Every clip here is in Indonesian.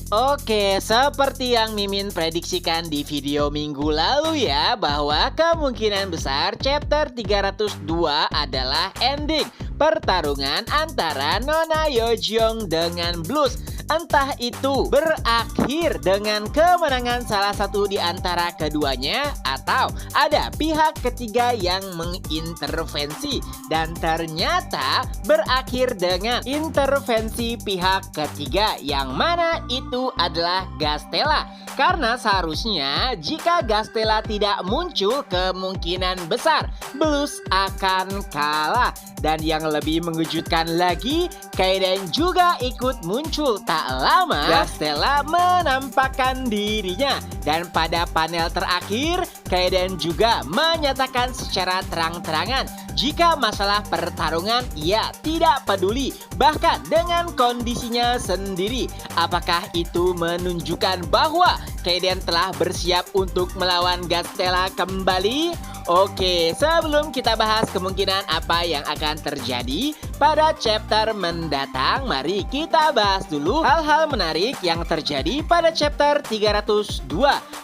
Oke, seperti yang Mimin prediksikan di video minggu lalu ya, bahwa kemungkinan besar chapter 302 adalah ending pertarungan antara Nona Yeonjong dengan Blues. Entah itu berakhir dengan kemenangan salah satu di antara keduanya atau ada pihak ketiga yang mengintervensi, dan ternyata berakhir dengan intervensi pihak ketiga yang mana itu adalah Gastella. Karena seharusnya jika Gastella tidak muncul, kemungkinan besar Blues akan kalah. Dan yang lebih mengejutkan lagi, Kaiden juga ikut muncul. Tak lama Gastella menampakkan dirinya, dan pada panel terakhir Kaiden juga menyatakan secara terang-terangan jika masalah pertarungan ia tidak peduli, bahkan dengan kondisinya sendiri. Apakah itu menunjukkan bahwa Kaiden telah bersiap untuk melawan Gastella kembali? Oke, sebelum kita bahas kemungkinan apa yang akan terjadi pada chapter mendatang, mari kita bahas dulu hal-hal menarik yang terjadi pada chapter 302.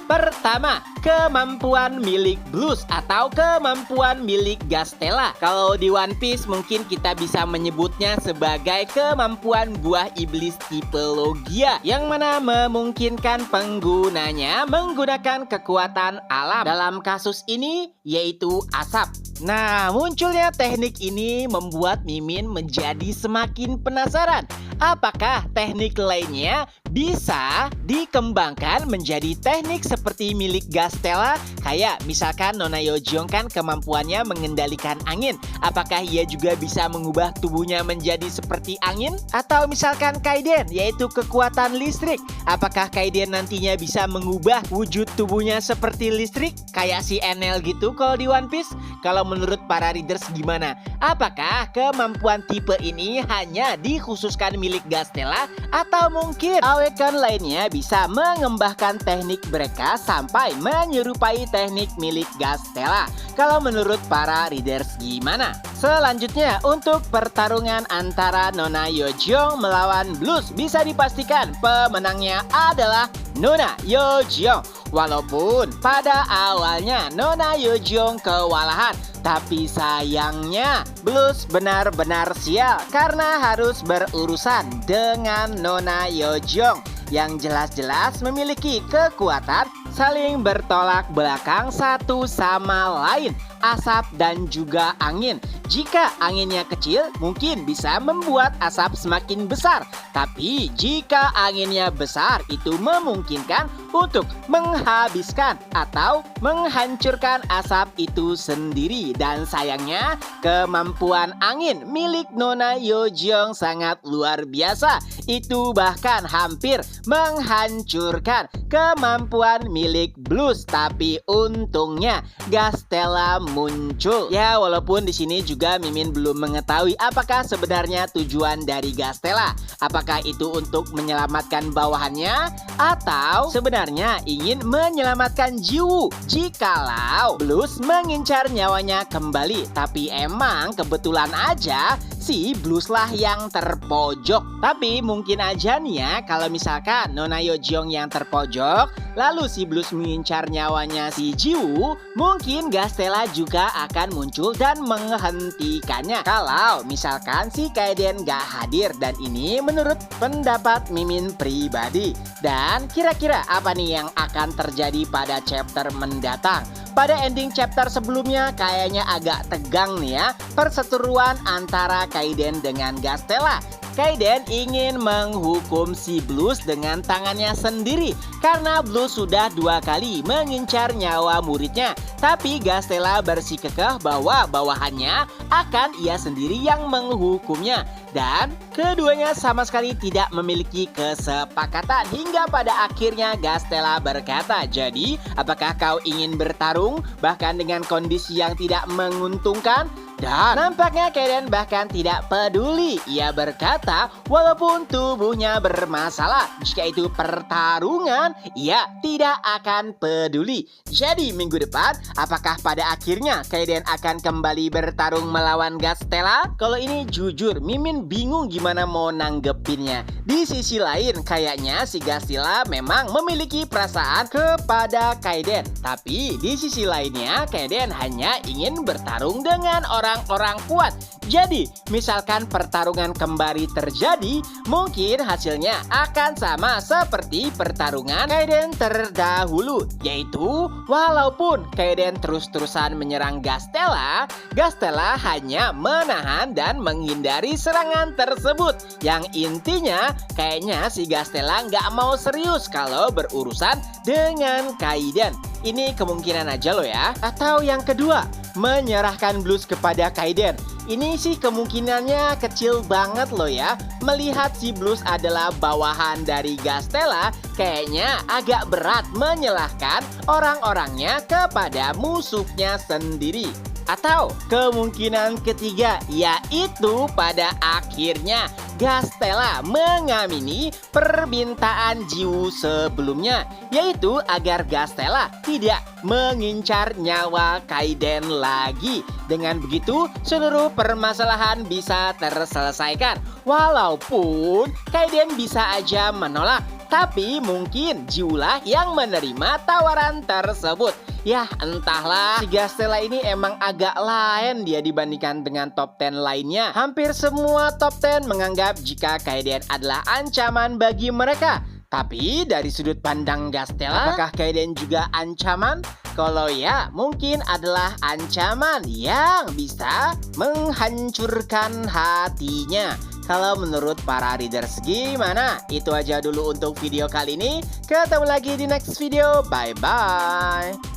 Pertama, kemampuan milik Blues atau kemampuan milik Gastella. Kalau di One Piece mungkin kita bisa menyebutnya sebagai kemampuan buah iblis tipe Logia, yang mana memungkinkan penggunanya menggunakan kekuatan alam. Dalam kasus ini yaitu asap. Nah, munculnya teknik ini membuat Mimin menjadi semakin penasaran. Apakah teknik lainnya bisa dikembangkan menjadi teknik seperti milik Gastella? Kayak misalkan Nona Yeonjong kan kemampuannya mengendalikan angin. Apakah ia juga bisa mengubah tubuhnya menjadi seperti angin? Atau misalkan Kaiden, yaitu kekuatan listrik. Apakah Kaiden nantinya bisa mengubah wujud tubuhnya seperti listrik? Kayak si Enel gitu kalau di One Piece? Kalau menurut para readers gimana? Apakah kemampuan tipe ini hanya dikhususkan milik Gastella? Atau mungkin awekan lainnya bisa mengembangkan teknik mereka sampai menyerupai teknik milik Gastella? Kalau menurut para readers gimana? Selanjutnya, untuk pertarungan antara Nona Yeonjong melawan Blues, bisa dipastikan pemenangnya adalah Nona Yeonjong. Walaupun pada awalnya Nona Yeonjong kewalahan, tapi sayangnya Blues benar-benar sial karena harus berurusan dengan Nona Yeonjong yang jelas-jelas memiliki kekuatan saling bertolak belakang satu sama lain, asap dan juga angin. Jika anginnya kecil, mungkin bisa membuat asap semakin besar. Tapi jika anginnya besar, itu memungkinkan untuk menghabiskan atau menghancurkan asap itu sendiri. Dan sayangnya, kemampuan angin milik Nona Yeonjong sangat luar biasa. Itu bahkan hampir menghancurkan kemampuan milik Blues. Tapi untungnya Gastella muncul. Ya, walaupun di sini juga Mimin belum mengetahui apakah sebenarnya tujuan dari Gastella. Apakah itu untuk menyelamatkan bawahannya atau sebenarnya ingin menyelamatkan Jiwoo jikalau Blues mengincar nyawanya kembali. Tapi emang kebetulan aja si Blues lah yang terpojok. Tapi mungkin aja nih ya, kalau misalkan Nona Yeonjong yang terpojok, lalu si Blues mengincar nyawanya si Jiwoo, mungkin Gastella juga akan muncul dan menghentikannya. Kalau misalkan si Kaiden gak hadir, dan ini menurut pendapat Mimin pribadi. Dan kira-kira apa nih yang akan terjadi pada chapter mendatang? Pada ending chapter sebelumnya kayaknya agak tegang nih ya, perseteruan antara Kaiden dengan Gastella. Kaiden ingin menghukum si Blues dengan tangannya sendiri karena Blues sudah 2 kali mengincar nyawa muridnya. Tapi Gastella bersikukuh bahwa bawahannya akan ia sendiri yang menghukumnya. Dan keduanya sama sekali tidak memiliki kesepakatan hingga pada akhirnya Gastella berkata, "Jadi apakah kau ingin bertarung bahkan dengan kondisi yang tidak menguntungkan?" Dan nampaknya Kaiden bahkan tidak peduli. Ia berkata walaupun tubuhnya bermasalah, jika itu pertarungan, ia tidak akan peduli. Jadi minggu depan, apakah pada akhirnya Kaiden akan kembali bertarung melawan Gastella? Kalau ini jujur, Mimin bingung gimana mau nanggepinnya. Di sisi lain, kayaknya si Gastella memang memiliki perasaan kepada Kaiden. Tapi di sisi lainnya, Kaiden hanya ingin bertarung dengan orang-orang kuat. Jadi, misalkan pertarungan kembali terjadi, mungkin hasilnya akan sama seperti pertarungan Kaiden terdahulu. Yaitu, walaupun Kaiden terus-terusan menyerang Gastella, Gastella hanya menahan dan menghindari serangan tersebut. Yang intinya, kayaknya si Gastella nggak mau serius kalau berurusan dengan Kaiden. Ini kemungkinan aja loh ya. Atau yang kedua, menyerahkan Blues kepada Kaiden. Ini sih kemungkinannya kecil banget loh ya. Melihat si Blues adalah bawahan dari Gastella, kayaknya agak berat menyerahkan orang-orangnya kepada musuhnya sendiri. Atau kemungkinan ketiga, yaitu pada akhirnya Gastella mengamini permintaan Jiwoo sebelumnya, yaitu agar Gastella tidak mengincar nyawa Kaiden lagi. Dengan begitu, seluruh permasalahan bisa terselesaikan. Walaupun Kaiden bisa aja menolak, tapi mungkin Jiwoo lah yang menerima tawaran tersebut. Ya entahlah, si Gastella ini emang agak lain dia dibandingkan dengan top 10 lainnya. Hampir semua top 10 menganggap jika Kaiden adalah ancaman bagi mereka. Tapi dari sudut pandang Gastella, apakah Kaiden juga ancaman? Kalau ya, mungkin adalah ancaman yang bisa menghancurkan hatinya. Kalau menurut para readers gimana? Itu aja dulu untuk video kali ini. Ketemu lagi di next video. Bye-bye.